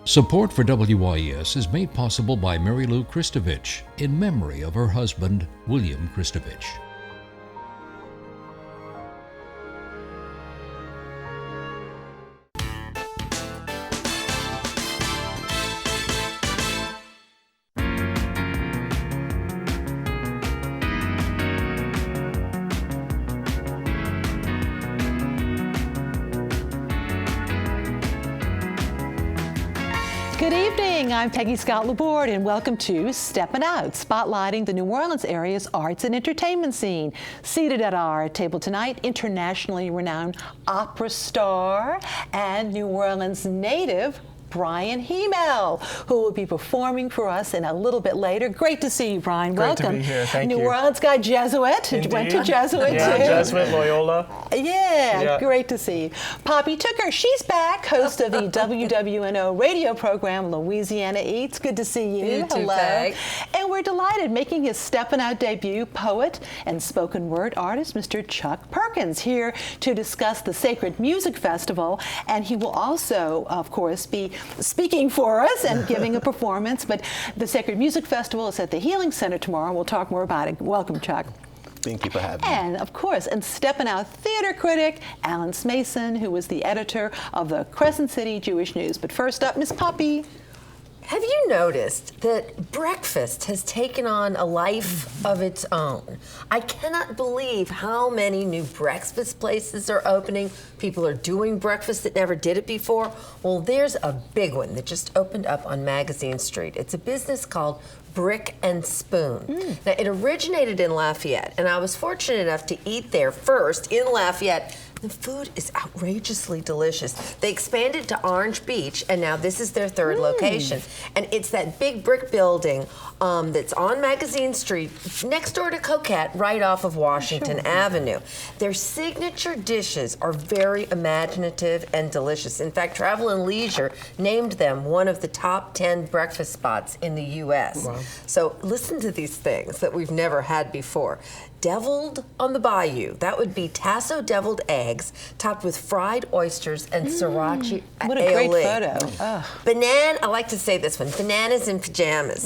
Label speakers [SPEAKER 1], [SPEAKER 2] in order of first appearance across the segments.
[SPEAKER 1] Support for WYES is made possible by Mary Lou Kristovich in memory of her husband, William Kristovich.
[SPEAKER 2] Good evening, I'm Peggy Scott Laborde and welcome to Steppin Out, spotlighting the New Orleans area's arts and entertainment scene. Seated at our table tonight, internationally renowned opera star and New Orleans native, Bryan Hymel, who will be performing for us in a little bit later. Great to see you, Bryan. Welcome.
[SPEAKER 3] Great to be here. Thank you.
[SPEAKER 2] New Orleans guy, Jesuit.
[SPEAKER 3] Indeed.
[SPEAKER 2] Went to Jesuit too.
[SPEAKER 3] Jesuit, Loyola.
[SPEAKER 2] Yeah, great to see you. Poppy Tooker, she's back, host of the WWNO radio program, Louisiana Eats. Good to see you.
[SPEAKER 4] You too,
[SPEAKER 2] Hello.
[SPEAKER 4] Peg.
[SPEAKER 2] And we're delighted, making his Steppin Out debut, poet and spoken word artist, Mr. Chuck Perkins, here to discuss the Sacred Music Festival. And he will also, of course, be speaking for us and giving a performance. But the Sacred Music Festival is at the Healing Center tomorrow. We'll talk more about it. Welcome, Chuck.
[SPEAKER 5] Thank you for having me.
[SPEAKER 2] And of course, and Steppin Out theater critic, Alan Smason, who was the editor of the Crescent City Jewish News. But first up, Miss Poppy.
[SPEAKER 4] Have you noticed that breakfast has taken on a life of its own? I cannot believe how many new breakfast places are opening. People are doing breakfast that never did it before. Well, there's a big one that just opened up on Magazine Street. It's a business called Brick and Spoon. Now, it originated in Lafayette, and I was fortunate enough to eat there first in Lafayette. The food is outrageously delicious. They expanded to Orange Beach, and now this is their third location. And it's that big brick building that's on Magazine Street, next door to Coquette, right off of Washington Avenue. Their signature dishes are very imaginative and delicious. In fact, Travel and Leisure named them one of the top 10 breakfast spots in the U.S. Wow. So listen to these things that we've never had before. Deviled on the Bayou. That would be tasso deviled eggs topped with fried oysters and sriracha aioli.
[SPEAKER 2] What a great photo.
[SPEAKER 4] Banana, I like to say this one, bananas in pajamas.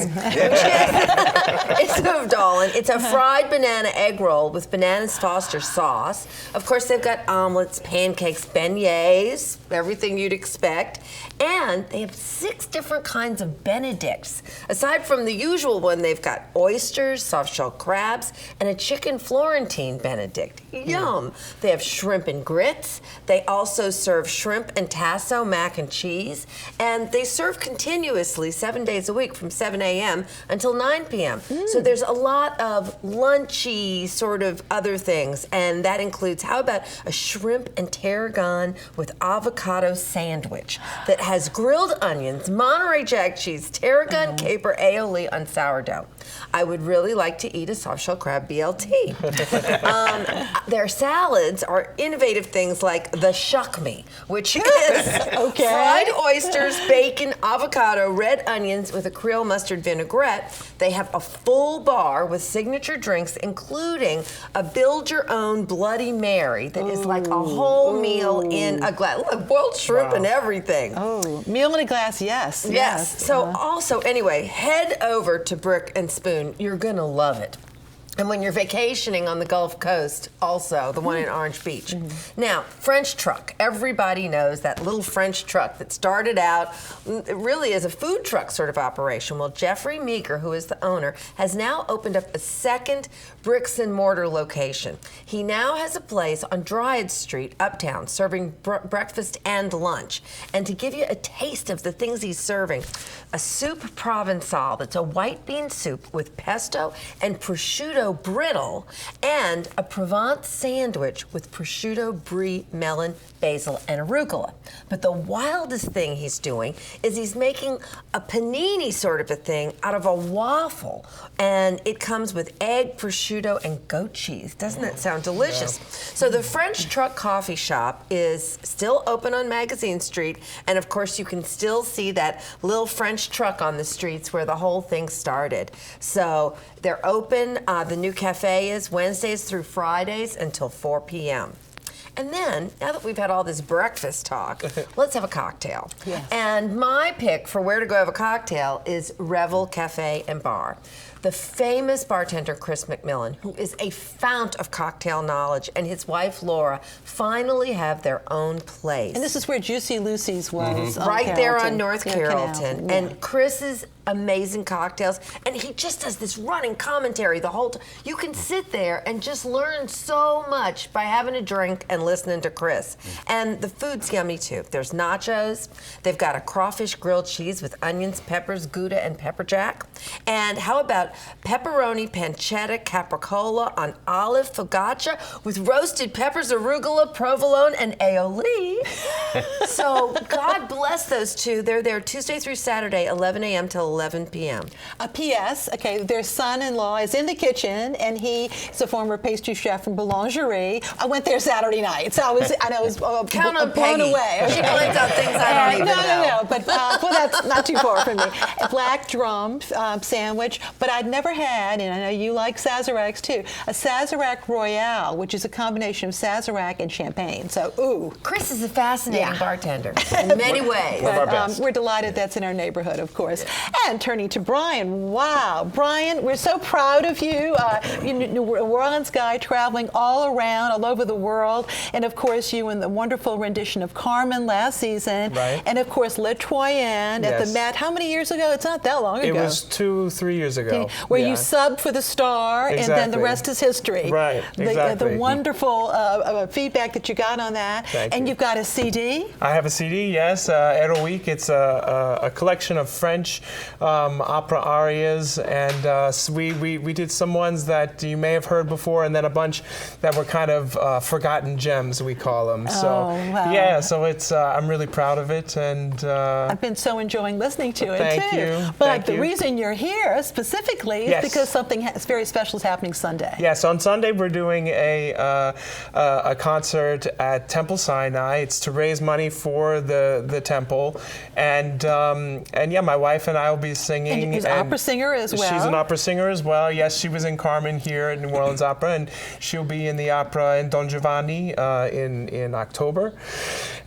[SPEAKER 4] It's moved on. It's a fried banana egg roll with bananas Foster sauce. Of course, they've got omelets, pancakes, beignets, everything you'd expect. And they have 6 different kinds of Benedicts. Aside from the usual one, they've got oysters, soft-shell crabs, and a chicken Florentine Benedict. Yum! They have shrimp and grits. They also serve shrimp and tasso mac and cheese. And they serve continuously 7 days a week from 7 a.m. until 9 p.m. So there's a lot of lunchy sort of other things. And that includes, how about a shrimp and tarragon with avocado sandwich that has grilled onions, Monterey Jack cheese, tarragon caper aioli on sourdough. I would really like to eat a soft-shell crab BLT. Their salads are innovative things like the shuck me, which is fried oysters, bacon, avocado, red onions with a Creole mustard vinaigrette. They have a full bar with signature drinks, including a build-your-own Bloody Mary that is like a whole meal in a glass. Look, boiled shrimp and everything.
[SPEAKER 2] Oh, meal in a glass, yes.
[SPEAKER 4] Yes. So also, anyway, head over to Brick and Spoon. You're going to love it. And when you're vacationing on the Gulf Coast, also, the one in Orange Beach. Now, French truck. Everybody knows that little French truck that started out really as a food truck sort of operation. Well, Jeffrey Meager, who is the owner, has now opened up a second bricks and mortar location. He now has a place on Dryades Street, uptown, serving breakfast and lunch. And to give you a taste of the things he's serving, a soup provençal that's a white bean soup with pesto and prosciutto brittle, and a Provence sandwich with prosciutto, brie, melon, basil, and arugula. But the wildest thing he's doing is he's making a panini sort of a thing out of a waffle, and it comes with egg, prosciutto, and goat cheese. Doesn't that sound delicious? Yeah. So the French Truck Coffee Shop is still open on Magazine Street, and of course you can still see that little French truck on the streets where the whole thing started. So they're open. The new cafe is Wednesdays through Fridays until 4 p.m. And then, now that we've had all this breakfast talk, let's have a cocktail.
[SPEAKER 2] Yes.
[SPEAKER 4] And my pick for where to go have a cocktail is Revel Cafe and Bar. The famous bartender Chris McMillan, who is a fount of cocktail knowledge, and his wife Laura finally have their own place.
[SPEAKER 2] And this is where Juicy Lucy's was.
[SPEAKER 4] Right there on North
[SPEAKER 2] Yeah,
[SPEAKER 4] Carrollton.
[SPEAKER 2] yeah.
[SPEAKER 4] And Chris's amazing cocktails, and he just does this running commentary the whole time. You can sit there and just learn so much by having a drink and listening to Chris. And the food's yummy too. There's nachos. They've got a crawfish grilled cheese with onions, peppers, Gouda, and pepper jack. And how about pepperoni pancetta capricola on olive focaccia with roasted peppers, arugula, provolone, and aioli. So God bless those two. They're there Tuesday through Saturday, 11 a.m. till 11 p.m.
[SPEAKER 2] P.S. Okay, their son-in-law is in the kitchen, and he is a former pastry chef from Boulangerie. I went there Saturday night, so I was
[SPEAKER 4] Count on
[SPEAKER 2] blown
[SPEAKER 4] Peggy.
[SPEAKER 2] away.
[SPEAKER 4] She finds out things I don't even know.
[SPEAKER 2] No, but well, that's not too far from me. A black drum sandwich, but I'd never had, and I know you like Sazeracs too, a Sazerac Royale, which is a combination of Sazerac and champagne. So, ooh.
[SPEAKER 4] Chris is a fascinating
[SPEAKER 2] Yeah.
[SPEAKER 4] bartender in many ways.
[SPEAKER 3] One of our
[SPEAKER 2] But,
[SPEAKER 3] best.
[SPEAKER 2] we're delighted that's in our neighborhood, of course. And turning to Bryan, wow, Bryan, we're so proud of you. You're a New Orleans guy traveling all around, all over the world. And of course, you in the wonderful rendition of Carmen last season.
[SPEAKER 3] Right.
[SPEAKER 2] And of course, Le Troyen at the
[SPEAKER 3] Yes.
[SPEAKER 2] Met. How many years ago? It's not that long
[SPEAKER 3] It
[SPEAKER 2] ago.
[SPEAKER 3] was 2-3 years ago.
[SPEAKER 2] Where you
[SPEAKER 3] Yeah.
[SPEAKER 2] subbed for the Star, and then the
[SPEAKER 3] Exactly.
[SPEAKER 2] rest is history.
[SPEAKER 3] Right,
[SPEAKER 2] The
[SPEAKER 3] exactly.
[SPEAKER 2] wonderful feedback that you got on that.
[SPEAKER 3] Thank
[SPEAKER 2] and
[SPEAKER 3] you.
[SPEAKER 2] you've got a CD.
[SPEAKER 3] I have a CD, yes, Eroique. It's a collection of French opera arias, and we did some ones that you may have heard before, and then a bunch that were kind of forgotten gems, we call them. So
[SPEAKER 2] wow.
[SPEAKER 3] yeah, so it's I'm really proud of it, and
[SPEAKER 2] I've been so enjoying listening to it
[SPEAKER 3] Thank
[SPEAKER 2] too.
[SPEAKER 3] you.
[SPEAKER 2] But
[SPEAKER 3] Thank
[SPEAKER 2] the
[SPEAKER 3] you.
[SPEAKER 2] reason you're here specifically is
[SPEAKER 3] Yes.
[SPEAKER 2] because something very special is happening Sunday.
[SPEAKER 3] Yes, on Sunday we're doing a concert at Temple Sinai. It's to raise money for the temple, and yeah, my wife and I will be singing.
[SPEAKER 2] And you're an opera singer as well.
[SPEAKER 3] She's an opera singer as well. Yes, she was in Carmen here at New Orleans Opera, and she'll be in the opera in Don Giovanni in October.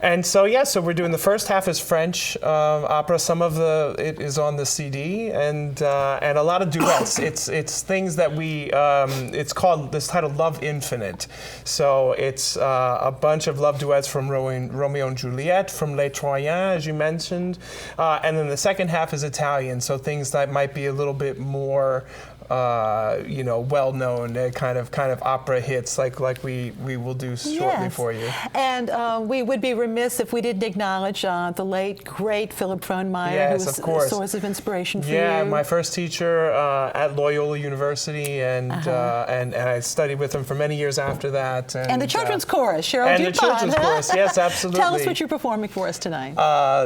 [SPEAKER 3] And so yeah, so we're doing the first half is French opera. Some of it is on the CD, and a lot of duets. It's things that we. It's called this title Love Infinite. So it's a bunch of love duets from Romeo and Juliet, from Les Troyens, as you mentioned, and then the second half is Italian. So things that might be a little bit more. Well-known kind of opera hits like we will do shortly
[SPEAKER 2] Yes.
[SPEAKER 3] for you.
[SPEAKER 2] And we would be remiss if we didn't acknowledge the late, great Philip Frohnmeyer,
[SPEAKER 3] Yes,
[SPEAKER 2] who was
[SPEAKER 3] of course.
[SPEAKER 2] a source of inspiration for you.
[SPEAKER 3] Yeah, my first teacher at Loyola University, and I studied with him for many years after that.
[SPEAKER 2] And the children's chorus, Cheryl
[SPEAKER 3] And the
[SPEAKER 2] Dupont.
[SPEAKER 3] children's chorus, yes, absolutely.
[SPEAKER 2] Tell us what you're performing for us tonight.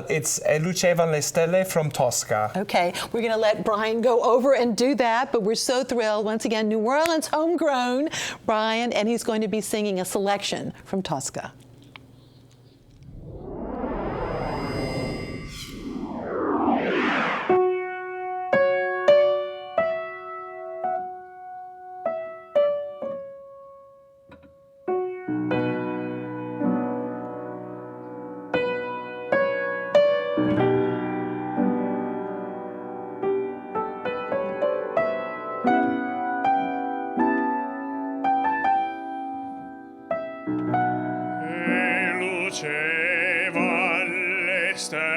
[SPEAKER 3] It's E Lucevano le stelle from Tosca.
[SPEAKER 2] Okay, we're going to let Bryan go over and do that, but we're so thrilled. Once again, New Orleans homegrown Bryan, and he's going to be singing a selection from Tosca.
[SPEAKER 5] Lucevan le stelle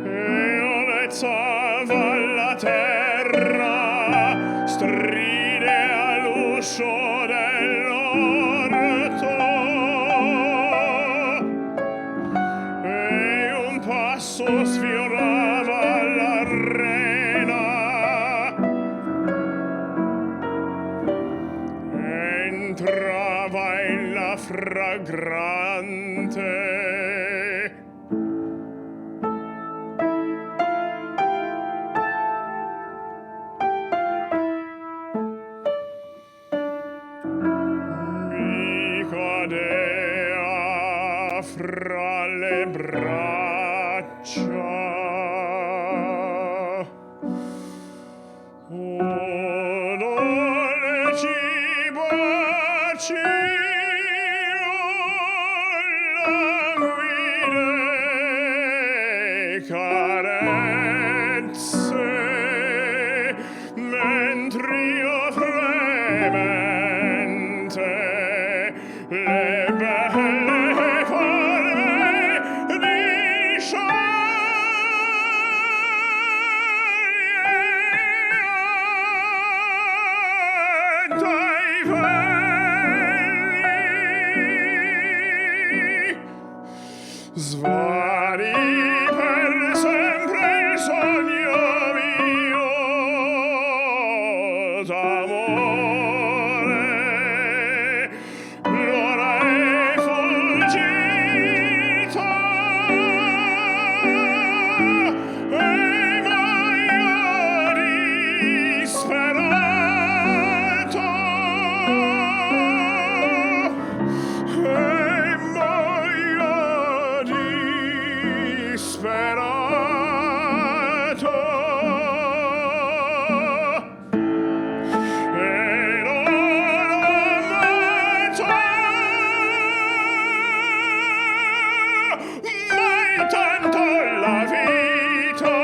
[SPEAKER 5] e olezzava la terra stride all'uscio dell'orto e un passo sfiorava l'arena. Entrava in la fragrante mi cadea fra le braccia. Mentr'io fremente le belle forme di sciogliere dai veli svari per sempre il sogno mio d'amore. L'ora è fuggita e m'aia disperato. Tanto la vita,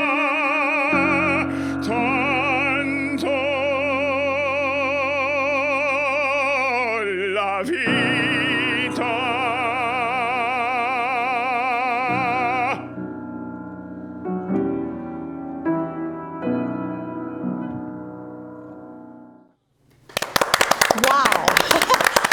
[SPEAKER 5] tanto la vita.
[SPEAKER 2] Wow.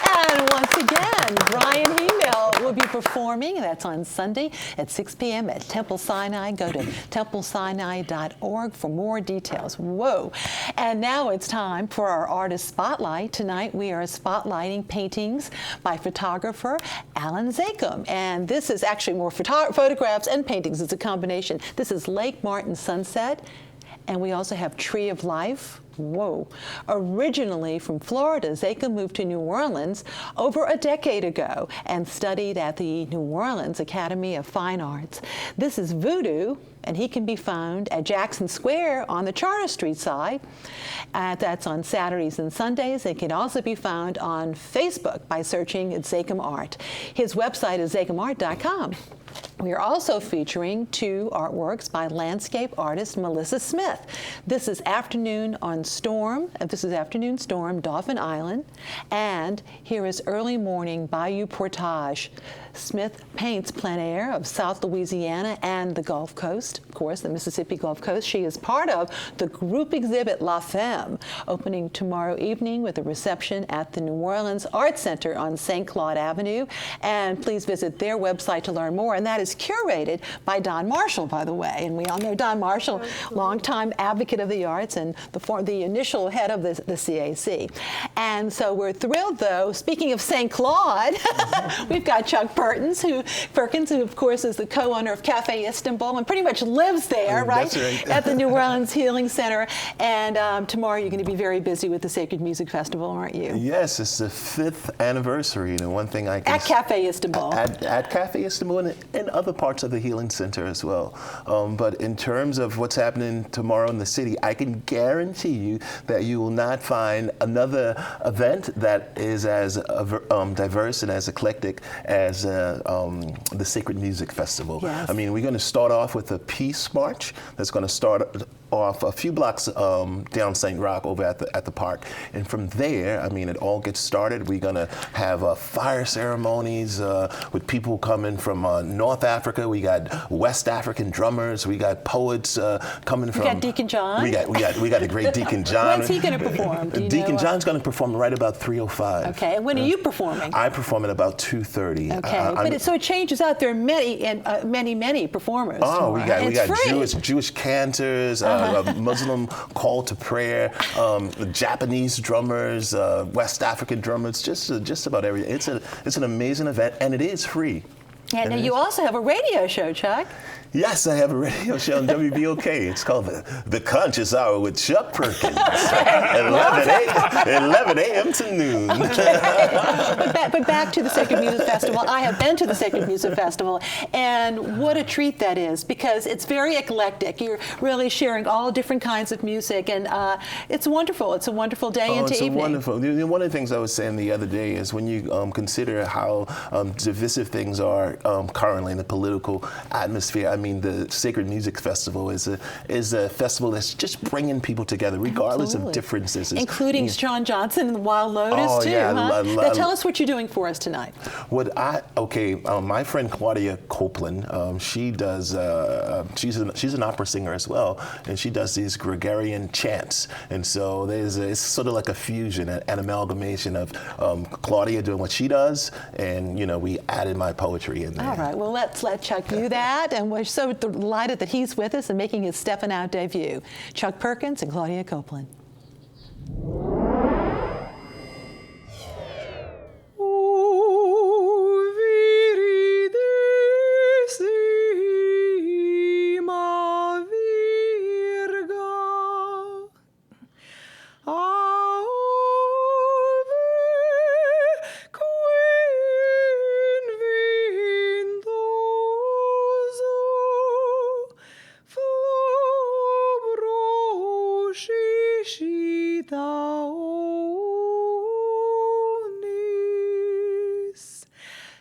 [SPEAKER 2] And once again, Bryan Hymel will be performing. That's on Sunday at 6 p.m. at Temple Sinai. Go to templesinai.org for more details. Whoa. And now it's time for our artist spotlight. Tonight we are spotlighting paintings by photographer Alan Zakum. And this is actually more photographs and paintings. It's a combination. This is Lake Martin Sunset. And we also have Tree of Life. Whoa. Originally from Florida, Zakum moved to New Orleans over a decade ago and studied at the New Orleans Academy of Fine Arts. This is Voodoo, and he can be found at Jackson Square on the Charter Street side. That's on Saturdays and Sundays. It can also be found on Facebook by searching Zakum Art. His website is zakumart.com. We are also featuring two artworks by landscape artist Melissa Smith. This is Afternoon on Storm. This is Afternoon Storm, Dauphin Island. And here is Early Morning Bayou Portage. Smith paints plein air of South Louisiana and the Gulf Coast, of course, the Mississippi Gulf Coast. She is part of the group exhibit La Femme, opening tomorrow evening with a reception at the New Orleans Art Center on St. Claude Avenue. And please visit their website to learn more. And that is curated by Don Marshall, by the way. And we all know Don Marshall, longtime advocate of the arts and the initial head of the CAC. And so we're thrilled, though, speaking of St. Claude, we've got Chuck Perkins, who of course is the co-owner of Cafe Istanbul and pretty much lives there, right?
[SPEAKER 6] That's right.
[SPEAKER 2] At the New Orleans Healing Center. And tomorrow you're going to be very busy with the Sacred Music Festival, aren't you?
[SPEAKER 6] Yes, it's the 5th anniversary. And one thing I can
[SPEAKER 2] at Cafe Istanbul.
[SPEAKER 6] At Cafe Istanbul and other parts of the Healing Center as well. But in terms of what's happening tomorrow in the city, I can guarantee you that you will not find another event that is as diverse and as eclectic as the Sacred Music Festival.
[SPEAKER 2] Yes.
[SPEAKER 6] I mean, we're going to start off with a peace march that's going to start off a few blocks down St. Roch over at the park. And from there, I mean, it all gets started. We're going to have fire ceremonies with people coming from North Africa. We got West African drummers. We got poets coming from.
[SPEAKER 2] We got Deacon John.
[SPEAKER 6] We got a great Deacon John.
[SPEAKER 2] When's he going to perform?
[SPEAKER 6] Deacon John's going to perform right about 3:05.
[SPEAKER 2] Okay. And when are you performing?
[SPEAKER 6] I perform at about 2:30.
[SPEAKER 2] Okay. So it changes out. There are many performers.
[SPEAKER 6] Oh, we got
[SPEAKER 2] free.
[SPEAKER 6] Jewish cantors. Muslim call to prayer, Japanese drummers, West African drummers, just about everything. It's an amazing event, and it is free.
[SPEAKER 2] And now you also have a radio show, Chuck.
[SPEAKER 6] Yes, I have a radio show on WBOK. It's called The Conscious Hour with Chuck Perkins, 11 a.m. to noon.
[SPEAKER 2] But back to the Sacred Music Festival. I have been to the Sacred Music Festival, and what a treat that is, because it's very eclectic. You're really sharing all different kinds of music, and it's wonderful. It's a wonderful day into evening.
[SPEAKER 6] Wonderful. One of the things I was saying the other day is when you consider how divisive things are currently in the political atmosphere, I mean, the Sacred Music Festival is a festival that's just bringing people together, regardless of differences.
[SPEAKER 2] Including Sean Johnson and the Wild Lotus,
[SPEAKER 6] Oh,
[SPEAKER 2] too,
[SPEAKER 6] yeah,
[SPEAKER 2] huh? Now tell us what you're doing for us tonight.
[SPEAKER 6] My friend Claudia Copeland, she does, she's an opera singer as well, and she does these Gregorian chants. And so it's sort of like a fusion, an amalgamation of Claudia doing what she does, and, you know, we added my poetry in there.
[SPEAKER 2] All right, well, let's let Chuck do that. And we're so delighted that he's with us and making his Steppin Out debut. Chuck Perkins and Claudia Copeland.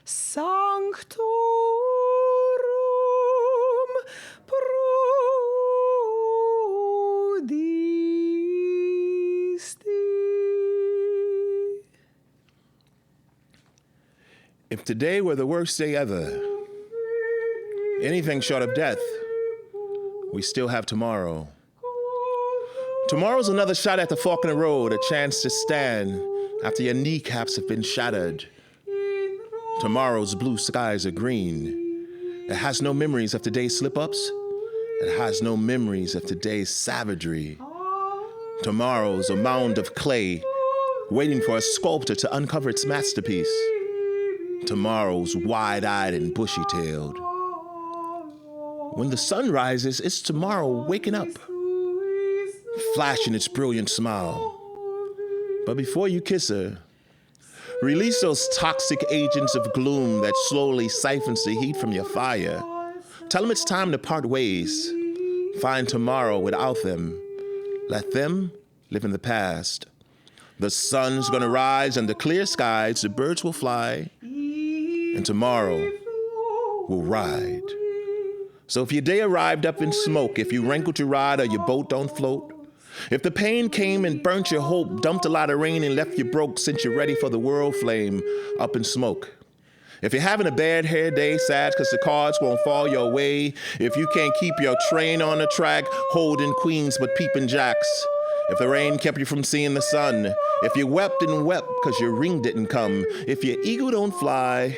[SPEAKER 7] Sanctorum prodicisti.
[SPEAKER 8] If today were the worst day ever, anything short of death, we still have tomorrow. Tomorrow's another shot at the fork in the road, a chance to stand after your kneecaps have been shattered. Tomorrow's blue skies are green. It has no memories of today's slip-ups. It has no memories of today's savagery. Tomorrow's a mound of clay, waiting for a sculptor to uncover its masterpiece. Tomorrow's wide-eyed and bushy-tailed. When the sun rises, it's tomorrow waking up, flashing its brilliant smile. But before you kiss her, release those toxic agents of gloom that slowly siphons the heat from your fire. Tell them it's time to part ways. Find tomorrow without them. Let them live in the past. The sun's gonna rise under clear skies, the birds will fly, and tomorrow will ride. So if your day arrived up in smoke, if you wrinkled your ride or your boat don't float, if the pain came and burnt your hope, dumped a lot of rain and left you broke, since you're ready for the world flame up in smoke. If you're having a bad hair day, sad cause the cards won't fall your way. If you can't keep your train on the track, holding queens but peeping jacks. If the rain kept you from seeing the sun. If you wept and wept cause your ring didn't come. If your eagle don't fly.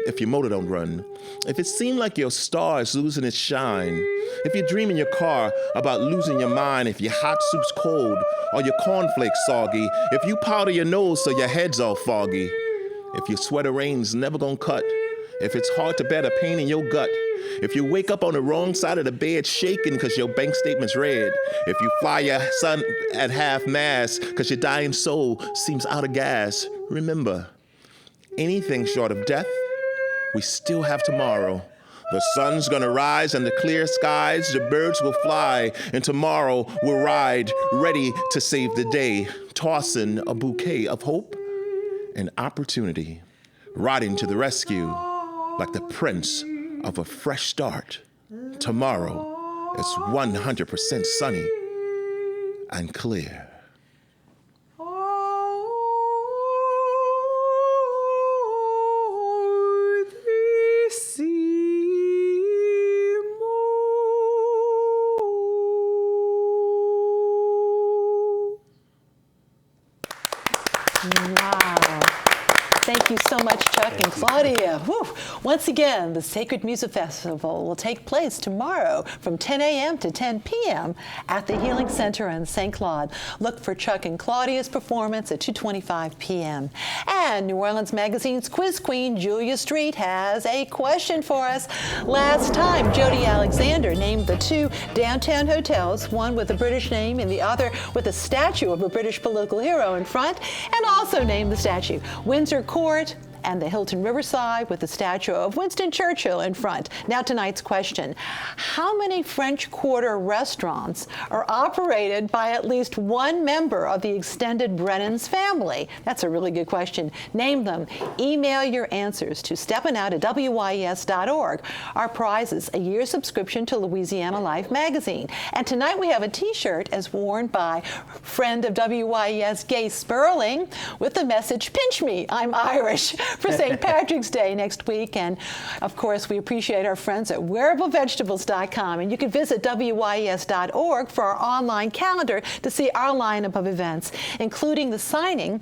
[SPEAKER 8] If your motor don't run. If it seemed like your star is losing its shine. If you dream in your car about losing your mind. If your hot soup's cold or your cornflakes soggy. If you powder your nose so your head's all foggy. If your sweater rain's never gonna cut. If it's hard to bear the pain in your gut. If you wake up on the wrong side of the bed shaking cause your bank statement's red. If you fly your son at half-mast cause your dying soul seems out of gas. Remember, anything short of death, we still have tomorrow. The sun's gonna rise and the clear skies, the birds will fly, and tomorrow we'll ride, ready to save the day, tossing a bouquet of hope and opportunity, riding to the rescue like the prince of a fresh start. Tomorrow is 100% sunny and clear.
[SPEAKER 2] Wow. Thank you so much, Chuck and Claudia. Whew. Once again, the Sacred Music Festival will take place tomorrow from 10 a.m. to 10 p.m. at the Healing Center in St. Claude. Look for Chuck and Claudia's performance at 2:25 p.m. And New Orleans Magazine's quiz queen, Julia Street, has a question for us. Last time, Jody Alexander named the two downtown hotels, one with a British name and the other with a statue of a British political hero in front, and also named the statue Windsor Court and the Hilton Riverside with the statue of Winston Churchill in front. Now tonight's question. How many French Quarter restaurants are operated by at least one member of the extended Brennan's family? That's a really good question. Name them. Email your answers to steppinout@wyes.org. Our prize is a year's subscription to Louisiana Life magazine. And tonight we have a t-shirt as worn by friend of WYES, Gay Sperling, with the message, "Pinch me, I'm Irish," for St. Patrick's Day next week. And of course, we appreciate our friends at wearableVegetables.com. And you can visit WYES.org for our online calendar to see our lineup of events, including the signing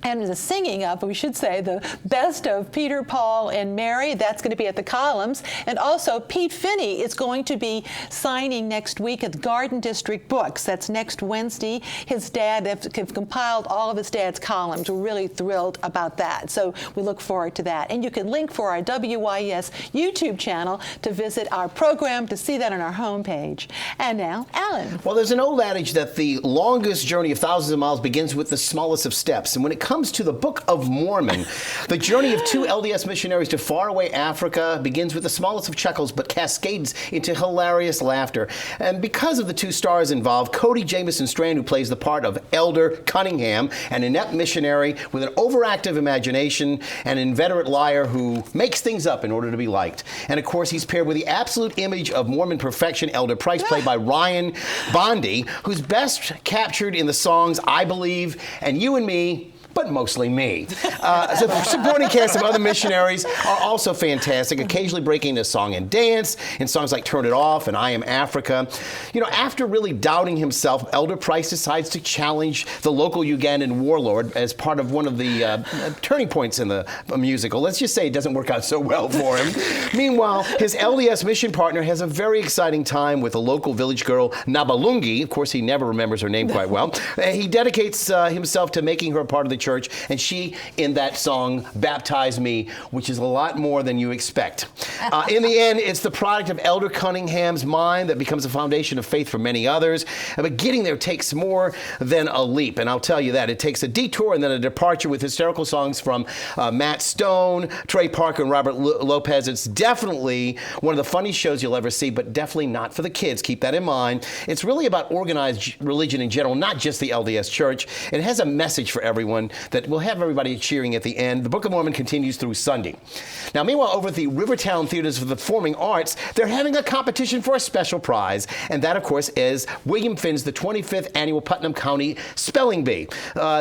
[SPEAKER 2] and the singing of, we should say, the best of Peter, Paul, and Mary. That's going to be at the Columns. And also, Pete Finney is going to be signing next week at the Garden District Books. That's next Wednesday. His dad, have compiled all of his dad's columns. We're really thrilled about that. So we look forward to that. And you can link for our WYES YouTube channel to visit our program, to see that on our homepage. And now, Alan.
[SPEAKER 9] Well, there's an old adage that the longest journey of thousands of miles begins with the smallest of steps. And when it comes to the Book of Mormon, the journey of two LDS missionaries to faraway Africa begins with the smallest of chuckles but cascades into hilarious laughter. And because of the two stars involved, Cody Jamison Strand, who plays the part of Elder Cunningham, an inept missionary with an overactive imagination, and an inveterate liar who makes things up in order to be liked. And of course, he's paired with the absolute image of Mormon perfection, Elder Price, played by Ryan Bondi, who's best captured in the songs I Believe and You and Me, but mostly me. So the supporting cast of other missionaries are also fantastic, occasionally breaking into song and dance in songs like Turn It Off and I Am Africa. You know, after really doubting himself, Elder Price decides to challenge the local Ugandan warlord as part of one of the turning points in the musical. Let's just say it doesn't work out so well for him. Meanwhile, his LDS mission partner has a very exciting time with a local village girl, Nabalungi. Of course, he never remembers her name quite well. He dedicates himself to making her a part of the church, and she, in that song, Baptize Me, which is a lot more than you expect. In the end, it's the product of Elder Cunningham's mind that becomes a foundation of faith for many others. But getting there takes more than a leap, and I'll tell you that. It takes a detour and then a departure with hysterical songs from Matt Stone, Trey Parker, and Robert Lopez. It's definitely one of the funniest shows you'll ever see, but definitely not for the kids. Keep that in mind. It's really about organized religion in general, not just the LDS Church. It has a message for everyone that will have everybody cheering at the end. The Book of Mormon continues through Sunday. Now, meanwhile, over at the Rivertown Theaters for the Performing Arts, they're having a competition for a special prize, and that, of course, is William Finn's the 25th Annual Putnam County Spelling Bee.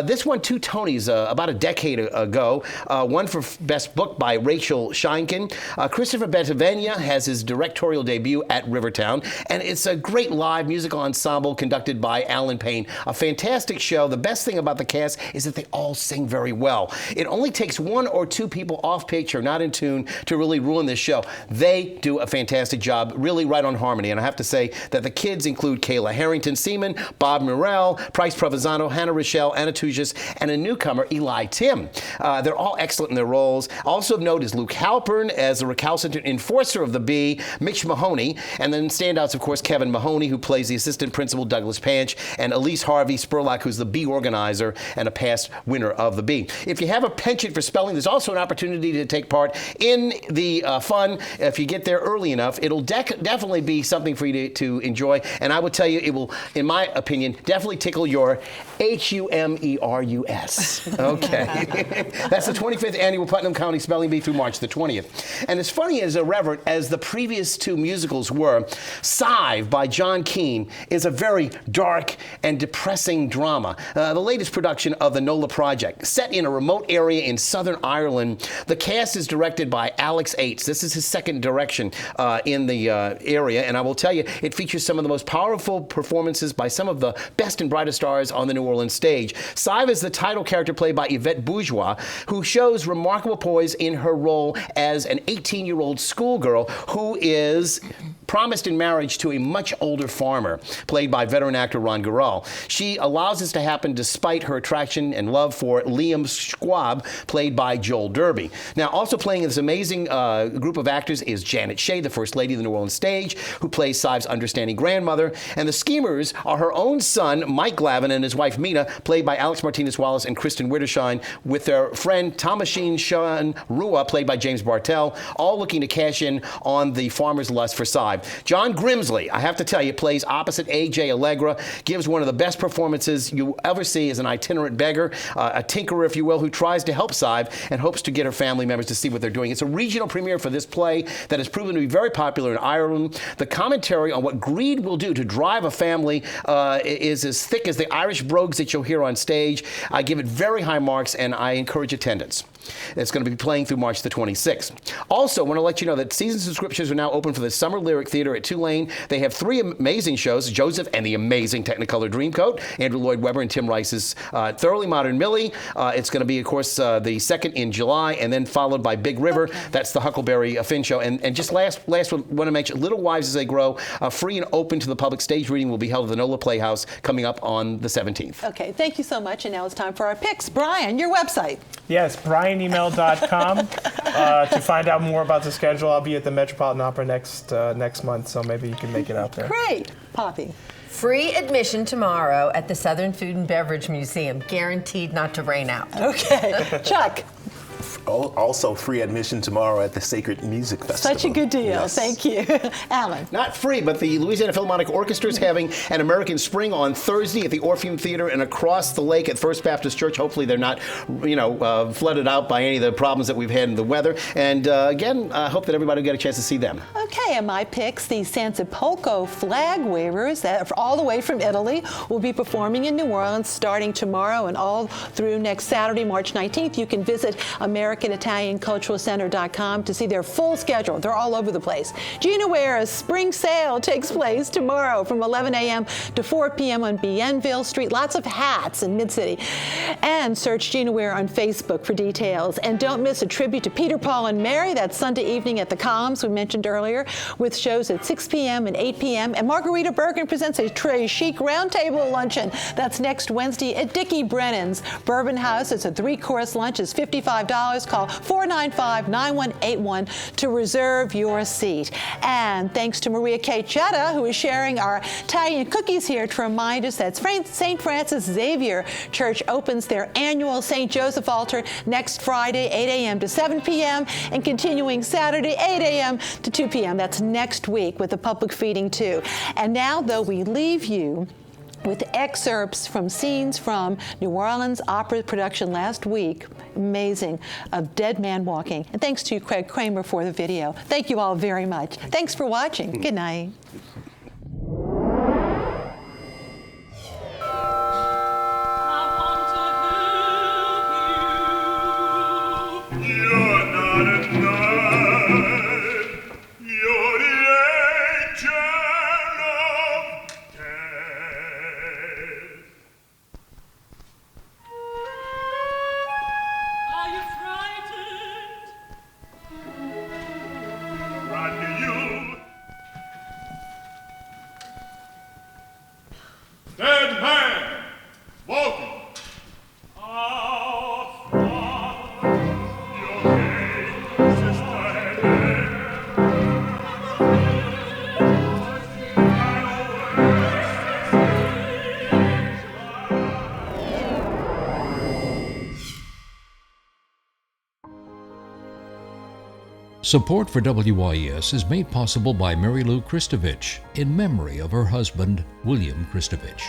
[SPEAKER 9] This won 2 Tonys about a decade ago, one for Best Book by Rachel Sheinkin. Christopher Bentavenia has his directorial debut at Rivertown, and it's a great live musical ensemble conducted by Alan Payne. A fantastic show. The best thing about the cast is that they all sing very well. It only takes 1 or 2 people off pitch or not in tune to really ruin this show. They do a fantastic job, really right on harmony. And I have to say that the kids include Kayla Harrington Seaman, Bob Morrell, Price Provenzano, Hannah Rochelle, Anna Tugis, and a newcomer, Eli Tim. They're all excellent in their roles. Also of note is Luke Halpern as the recalcitrant enforcer of the bee, Mitch Mahoney, and then standouts, of course, Kevin Mahoney, who plays the assistant principal, Douglas Panch, and Elise Harvey Spurlock, who's the bee organizer and a past winner of the bee. If you have a penchant for spelling, there's also an opportunity to take part in the fun. If you get there early enough, it'll definitely be something for you to enjoy. And I would tell you, it will, in my opinion, definitely tickle your Humerus. Okay. That's the 25th Annual Putnam County Spelling Bee through March the 20th. And as funny as irreverent as the previous 2 musicals were, Sive by John Keane is a very dark and depressing drama. The latest production of the NOLA Project. Set in a remote area in Southern Ireland, the cast is directed by Alex Ates. This is his second direction in the area, and I will tell you, it features some of the most powerful performances by some of the best and brightest stars on the New Orleans stage. Sive is the title character played by Yvette Bourgeois, who shows remarkable poise in her role as an 18-year-old schoolgirl who is promised in marriage to a much older farmer, played by veteran actor Ron Gural. She allows this to happen despite her attraction and love for Liam Schwab, played by Joel Derby. Now, also playing in this amazing group of actors is Janet Shea, the First Lady of the New Orleans stage, who plays Sive's understanding grandmother. And the schemers are her own son, Mike Glavin, and his wife, wife Mina, played by Alex Martinez-Wallace and Kristen Wittershine, with their friend Thomasine Sean Rua, played by James Bartell, all looking to cash in on the farmer's lust for Cy. John Grimsley, I have to tell you, plays opposite A.J. Allegra, gives one of the best performances you ever see as an itinerant beggar, a tinkerer, if you will, who tries to help Cy and hopes to get her family members to see what they're doing. It's a regional premiere for this play that has proven to be very popular in Ireland. The commentary on what greed will do to drive a family is as thick as the Irish brogues that you'll hear on stage. I give it very high marks, and I encourage attendance. It's going to be playing through March the 26th. Also, I want to let you know that season subscriptions are now open for the Summer Lyric Theater at Tulane. They have 3 amazing shows: Joseph and the Amazing Technicolor Dreamcoat, Andrew Lloyd Webber and Tim Rice's Thoroughly Modern Millie. It's going to be, of course, the 2nd in July, and then followed by Big River. Okay. That's the Huckleberry Finn show. And just last want to mention Little Wives as They Grow, free and open to the public. Stage reading will be held at the NOLA Playhouse coming up on the 17th.
[SPEAKER 2] Okay, thank you so much. And now it's time for our picks. Brian, your website.
[SPEAKER 3] Yes, BryanHymel.com. To find out more about the schedule, I'll be at the Metropolitan Opera next month, so maybe you can make it out there.
[SPEAKER 2] Great. Poppy.
[SPEAKER 4] Free admission tomorrow at the Southern Food and Beverage Museum. Guaranteed not to rain out.
[SPEAKER 2] Okay. Chuck.
[SPEAKER 6] Also free admission tomorrow at the Sacred Music Festival.
[SPEAKER 2] Such a good deal.
[SPEAKER 6] Yes.
[SPEAKER 2] Thank you. Alan.
[SPEAKER 9] Not free, but the Louisiana Philharmonic Orchestra is having an American Spring on Thursday at the Orpheum Theater and across the lake at First Baptist Church. Hopefully they're not, flooded out by any of the problems that we've had in the weather. And again, I hope that everybody will get a chance to see them.
[SPEAKER 2] Okay, and my picks, the Sansepolco flag wavers that are all the way from Italy will be performing in New Orleans starting tomorrow and all through next Saturday, March 19th. You can visit AmericanItalianCulturalCenter.com to see their full schedule. They're all over the place. Gina Ware's spring sale takes place tomorrow from 11 a.m. to 4 p.m. on Bienville Street. Lots of hats in Mid-City. And search Gina Ware on Facebook for details. And don't miss a tribute to Peter, Paul, and Mary. That's Sunday evening at the Columns we mentioned earlier, with shows at 6 p.m. and 8 p.m. And Margarita Bergen presents a Très Chic Roundtable Luncheon. That's next Wednesday at Dickie Brennan's Bourbon House. It's a 3-course lunch. It's $55. Call 495-9181 to reserve your seat. And thanks to Maria K. Chetta, who is sharing our Italian cookies here to remind us that St. Francis Xavier Church opens their annual St. Joseph altar next Friday, 8 a.m. to 7 p.m. and continuing Saturday, 8 a.m. to 2 p.m. That's next week with the public feeding too. And now, though, we leave you with excerpts from scenes from New Orleans opera production last week, amazing, of Dead Man Walking. And thanks to Craig Kramer for the video. Thank you all very much. Thanks for watching. Good night.
[SPEAKER 5] Dead man walking.
[SPEAKER 1] Support for WYES is made possible by Mary Lou Kristovich in memory of her husband, William Kristovich.